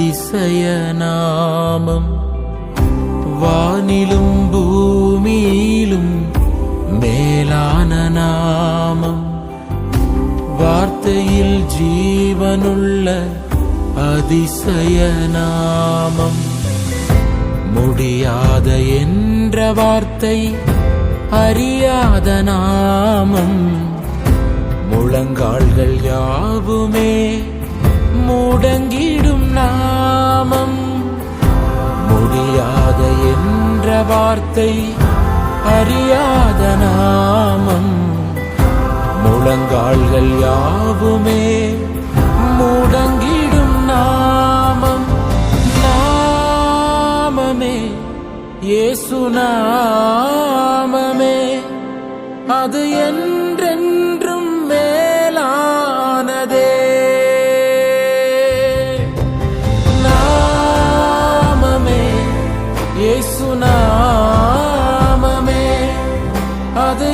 அதிசய நாமம். வானிலும் பூமியிலும் மேலான நாமம். வார்த்தையில் ஜீவனுள்ள அதிசய நாமம். முடியாத என்ற வார்த்தை அறியாத நாமம். முழங்கால்கள் யாவுமே முடங்கிடும் நாமம். முடியாத என்ற வார்த்தை அறியாத நாமம். முழங்கால்கள் யாவுமே முடங்கிடும் நாமம். நாமமே இயேசு நாமமே, அது என்றென்றும் மேலானதே. நாமமே இயேசு நாமமே, அது